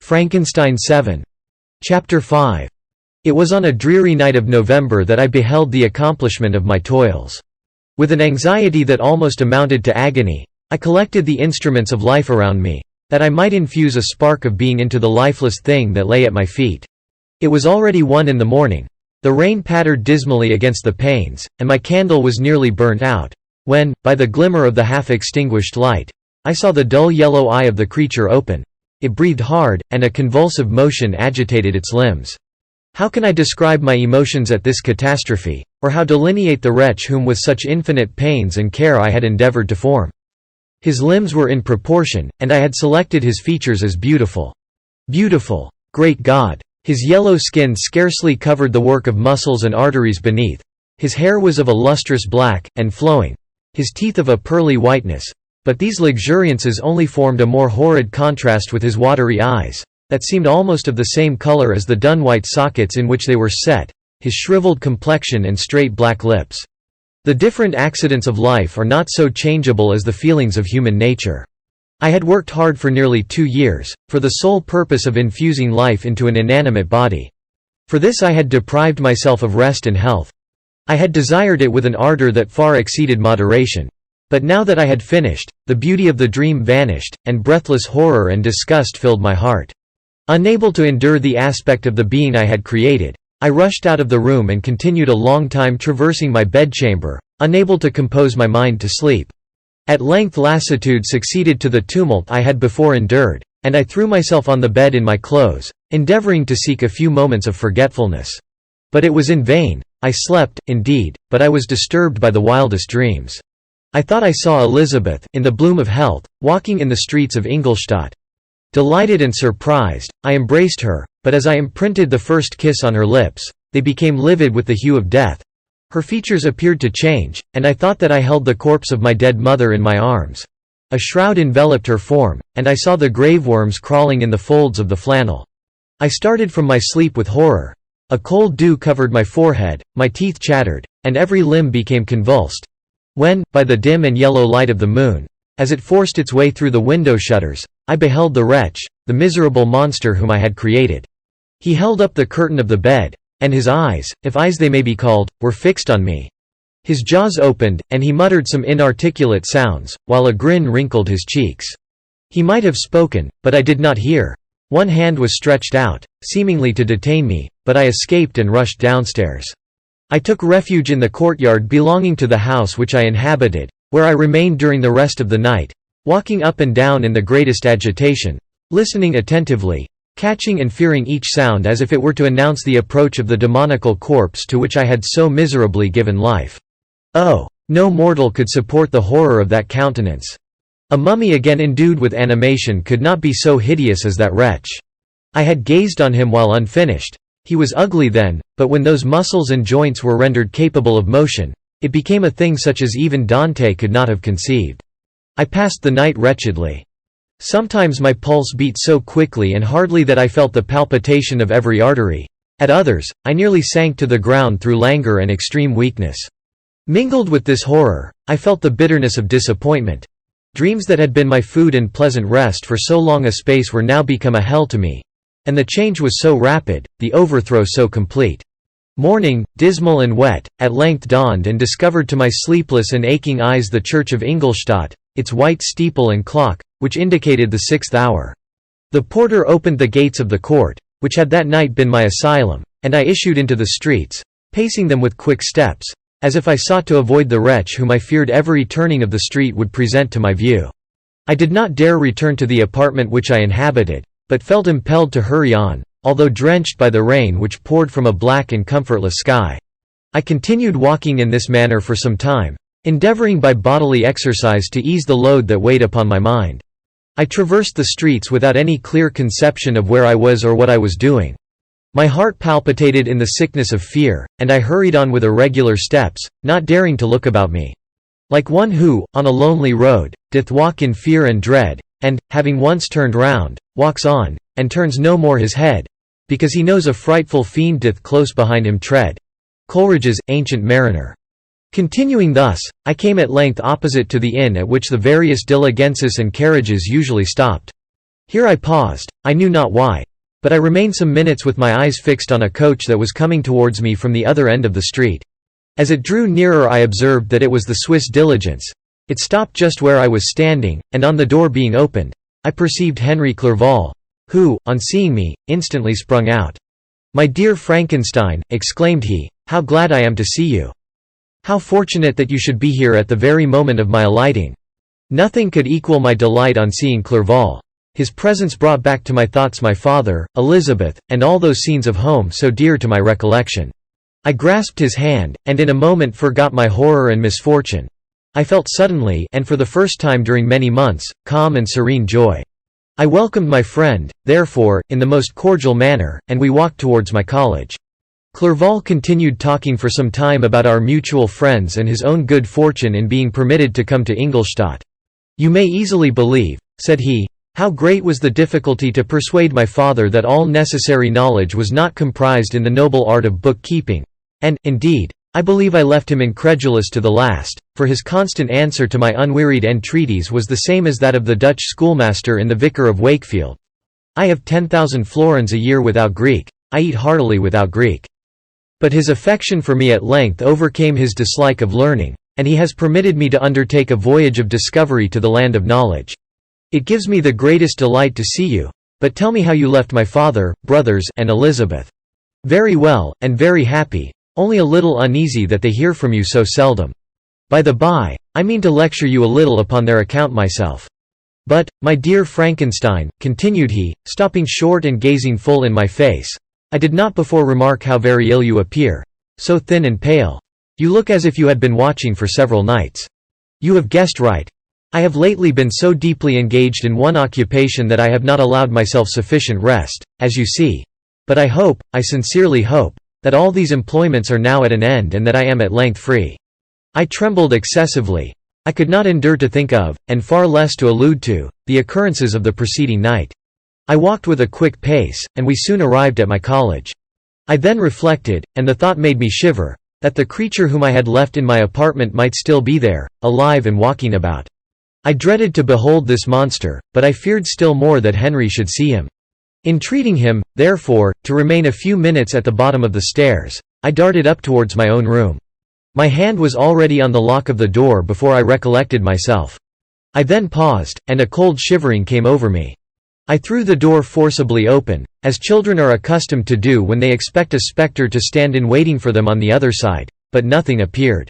Frankenstein 7. Chapter 5. It was on a dreary night of November that I beheld the accomplishment of my toils. With an anxiety that almost amounted to agony, I collected the instruments of life around me, that I might infuse a spark of being into the lifeless thing that lay at my feet. It was already 1 in the morning. The rain pattered dismally against the panes, and my candle was nearly burnt out, when, by the glimmer of the half-extinguished light, I saw the dull yellow eye of the creature open. It breathed hard, and a convulsive motion agitated its limbs. How can I describe my emotions at this catastrophe, or how delineate the wretch whom with such infinite pains and care I had endeavored to form? His limbs were in proportion, and I had selected his features as beautiful. Beautiful! Great God! His yellow skin scarcely covered the work of muscles and arteries beneath. His hair was of a lustrous black, and flowing. His teeth of a pearly whiteness. But these luxuriances only formed a more horrid contrast with his watery eyes, that seemed almost of the same color as the dun-white sockets in which they were set, his shriveled complexion and straight black lips. The different accidents of life are not so changeable as the feelings of human nature. I had worked hard for nearly 2 years, for the sole purpose of infusing life into an inanimate body. For this I had deprived myself of rest and health. I had desired it with an ardor that far exceeded moderation. But now that I had finished, the beauty of the dream vanished, and breathless horror and disgust filled my heart. Unable to endure the aspect of the being I had created, I rushed out of the room and continued a long time traversing my bedchamber, unable to compose my mind to sleep. At length lassitude succeeded to the tumult I had before endured, and I threw myself on the bed in my clothes, endeavoring to seek a few moments of forgetfulness. But it was in vain. I slept, indeed, but I was disturbed by the wildest dreams. I thought I saw Elizabeth, in the bloom of health, walking in the streets of Ingolstadt. Delighted and surprised, I embraced her, but as I imprinted the first kiss on her lips, they became livid with the hue of death. Her features appeared to change, and I thought that I held the corpse of my dead mother in my arms. A shroud enveloped her form, and I saw the grave worms crawling in the folds of the flannel. I started from my sleep with horror. A cold dew covered my forehead, my teeth chattered, and every limb became convulsed. When, by the dim and yellow light of the moon, as it forced its way through the window shutters, I beheld the wretch, the miserable monster whom I had created. He held up the curtain of the bed, and his eyes, if eyes they may be called, were fixed on me. His jaws opened, and he muttered some inarticulate sounds, while a grin wrinkled his cheeks. He might have spoken, but I did not hear. One hand was stretched out, seemingly to detain me, but I escaped and rushed downstairs. I took refuge in the courtyard belonging to the house which I inhabited, where I remained during the rest of the night, walking up and down in the greatest agitation, listening attentively, catching and fearing each sound as if it were to announce the approach of the demoniacal corpse to which I had so miserably given life. Oh, no mortal could support the horror of that countenance. A mummy again endued with animation could not be so hideous as that wretch. I had gazed on him while unfinished. He was ugly then, but when those muscles and joints were rendered capable of motion, it became a thing such as even Dante could not have conceived. I passed the night wretchedly. Sometimes my pulse beat so quickly and hardly that I felt the palpitation of every artery. At others, I nearly sank to the ground through languor and extreme weakness. Mingled with this horror, I felt the bitterness of disappointment. Dreams that had been my food and pleasant rest for so long a space were now become a hell to me. And the change was so rapid, the overthrow so complete. Morning, dismal and wet, at length dawned and discovered to my sleepless and aching eyes the church of Ingolstadt, its white steeple and clock, which indicated the 6th hour. The porter opened the gates of the court, which had that night been my asylum, and I issued into the streets, pacing them with quick steps, as if I sought to avoid the wretch whom I feared every turning of the street would present to my view. I did not dare return to the apartment which I inhabited, but felt impelled to hurry on, although drenched by the rain which poured from a black and comfortless sky. I continued walking in this manner for some time, endeavoring by bodily exercise to ease the load that weighed upon my mind. I traversed the streets without any clear conception of where I was or what I was doing. My heart palpitated in the sickness of fear, and I hurried on with irregular steps, not daring to look about me. Like one who, on a lonely road, doth walk in fear and dread, and, having once turned round, walks on, and turns no more his head, because he knows a frightful fiend doth close behind him tread. Coleridge's Ancient Mariner. Continuing thus, I came at length opposite to the inn at which the various diligences and carriages usually stopped. Here I paused, I knew not why, but I remained some minutes with my eyes fixed on a coach that was coming towards me from the other end of the street. As it drew nearer I observed that it was the Swiss diligence. It stopped just where I was standing, and on the door being opened, I perceived Henry Clerval, who, on seeing me, instantly sprung out. "My dear Frankenstein," exclaimed he, "how glad I am to see you! How fortunate that you should be here at the very moment of my alighting!" Nothing could equal my delight on seeing Clerval. His presence brought back to my thoughts my father, Elizabeth, and all those scenes of home so dear to my recollection. I grasped his hand, and in a moment forgot my horror and misfortune. I felt suddenly, and for the first time during many months, calm and serene joy. I welcomed my friend, therefore, in the most cordial manner, and we walked towards my college. Clerval continued talking for some time about our mutual friends and his own good fortune in being permitted to come to Ingolstadt. "You may easily believe," said he, "how great was the difficulty to persuade my father that all necessary knowledge was not comprised in the noble art of book-keeping. And, indeed, I believe I left him incredulous to the last, for his constant answer to my unwearied entreaties was the same as that of the Dutch schoolmaster in The Vicar of Wakefield. 'I have 10,000 florins a year without Greek. I eat heartily without Greek.' But his affection for me at length overcame his dislike of learning, and he has permitted me to undertake a voyage of discovery to the land of knowledge. It gives me the greatest delight to see you, but tell me how you left my father, brothers, and Elizabeth." "Very well, and very happy, only a little uneasy that they hear from you so seldom. By the by, I mean to lecture you a little upon their account myself. But, my dear Frankenstein," continued he, stopping short and gazing full in my face, "I did not before remark how very ill you appear. So thin and pale. You look as if you had been watching for several nights." "You have guessed right. I have lately been so deeply engaged in one occupation that I have not allowed myself sufficient rest, as you see. But I hope, I sincerely hope, that all these employments are now at an end and that I am at length free." I trembled excessively. I could not endure to think of, and far less to allude to, the occurrences of the preceding night. I walked with a quick pace, and we soon arrived at my college. I then reflected, and the thought made me shiver, that the creature whom I had left in my apartment might still be there, alive and walking about. I dreaded to behold this monster, but I feared still more that Henry should see him. Entreating him, therefore, to remain a few minutes at the bottom of the stairs, I darted up towards my own room. My hand was already on the lock of the door before I recollected myself. I then paused, and a cold shivering came over me. I threw the door forcibly open, as children are accustomed to do when they expect a spectre to stand in waiting for them on the other side, but nothing appeared.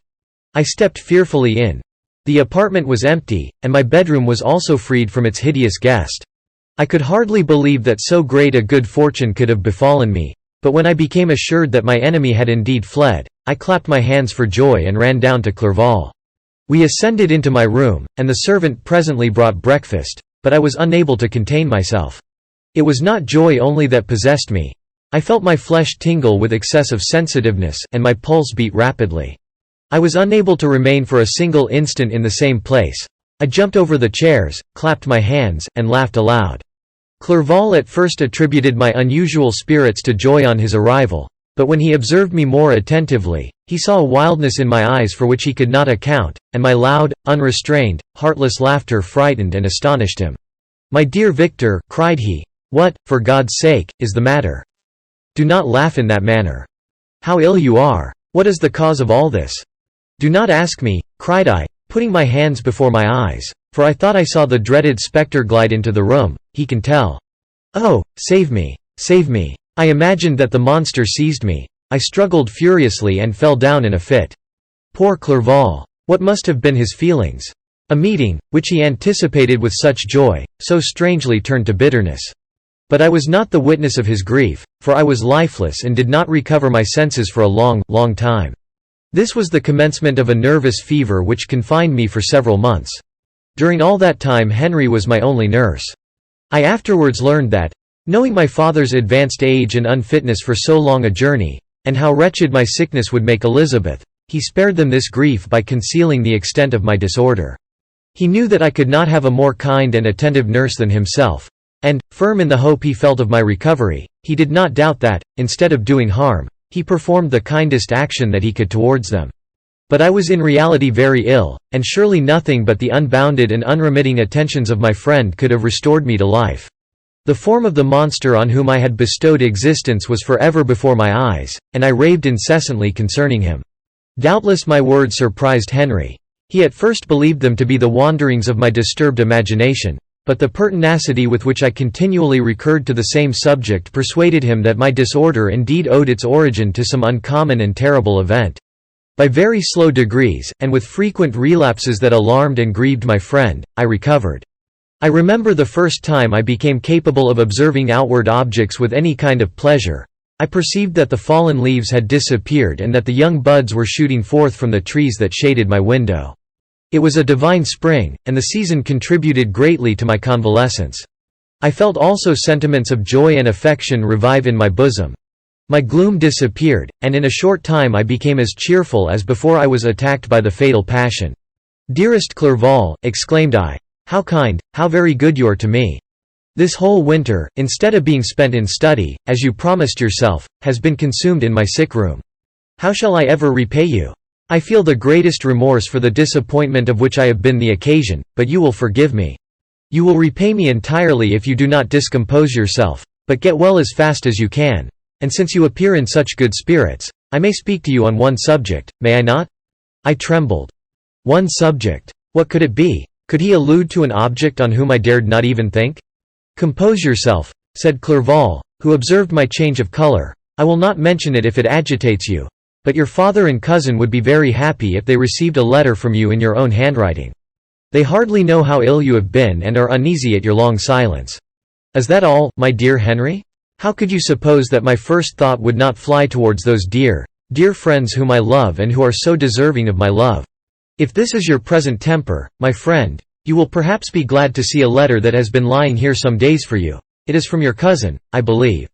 I stepped fearfully in. The apartment was empty, and my bedroom was also freed from its hideous guest. I could hardly believe that so great a good fortune could have befallen me, but when I became assured that my enemy had indeed fled, I clapped my hands for joy and ran down to Clerval. We ascended into my room, and the servant presently brought breakfast, but I was unable to contain myself. It was not joy only that possessed me. I felt my flesh tingle with excessive sensitiveness, and my pulse beat rapidly. I was unable to remain for a single instant in the same place. I jumped over the chairs, clapped my hands, and laughed aloud. Clerval at first attributed my unusual spirits to joy on his arrival, but when he observed me more attentively, he saw a wildness in my eyes for which he could not account, and my loud, unrestrained, heartless laughter frightened and astonished him. "My dear Victor," cried he, "what, for God's sake, is the matter? Do not laugh in that manner. How ill you are! What is the cause of all this?" "Do not ask me," cried I, putting my hands before my eyes, for I thought I saw the dreaded spectre glide into the room. "He can tell. Oh, save me, save me." I imagined that the monster seized me. I struggled furiously and fell down in a fit. Poor Clerval! What must have been his feelings? A meeting, which he anticipated with such joy, so strangely turned to bitterness. But I was not the witness of his grief, for I was lifeless and did not recover my senses for a long, long time. This was the commencement of a nervous fever which confined me for several months. During all that time Henry was my only nurse. I afterwards learned that, knowing my father's advanced age and unfitness for so long a journey, and how wretched my sickness would make Elizabeth, he spared them this grief by concealing the extent of my disorder. He knew that I could not have a more kind and attentive nurse than himself, and, firm in the hope he felt of my recovery, he did not doubt that, instead of doing harm, he performed the kindest action that he could towards them. But I was in reality very ill, and surely nothing but the unbounded and unremitting attentions of my friend could have restored me to life. The form of the monster on whom I had bestowed existence was forever before my eyes, and I raved incessantly concerning him. Doubtless my words surprised Henry. He at first believed them to be the wanderings of my disturbed imagination, but the pertinacity with which I continually recurred to the same subject persuaded him that my disorder indeed owed its origin to some uncommon and terrible event. By very slow degrees, and with frequent relapses that alarmed and grieved my friend, I recovered. I remember the first time I became capable of observing outward objects with any kind of pleasure. I perceived that the fallen leaves had disappeared and that the young buds were shooting forth from the trees that shaded my window. It was a divine spring, and the season contributed greatly to my convalescence. I felt also sentiments of joy and affection revive in my bosom. My gloom disappeared, and in a short time I became as cheerful as before I was attacked by the fatal passion. "Dearest Clerval," exclaimed I, "how kind, how very good you are to me! This whole winter, instead of being spent in study, as you promised yourself, has been consumed in my sick room. How shall I ever repay you? I feel the greatest remorse for the disappointment of which I have been the occasion, but you will forgive me. You will repay me entirely if you do not discompose yourself, but get well as fast as you can. And since you appear in such good spirits, I may speak to you on one subject, may I not?" I trembled. One subject. What could it be? Could he allude to an object on whom I dared not even think? "Compose yourself," said Clerval, who observed my change of color. "I will not mention it if it agitates you. But your father and cousin would be very happy if they received a letter from you in your own handwriting. They hardly know how ill you have been and are uneasy at your long silence. Is that all, my dear Henry? How could you suppose that my first thought would not fly towards those dear, dear friends whom I love and who are so deserving of my love? If this is your present temper, my friend, you will perhaps be glad to see a letter that has been lying here some days for you. It is from your cousin, I believe.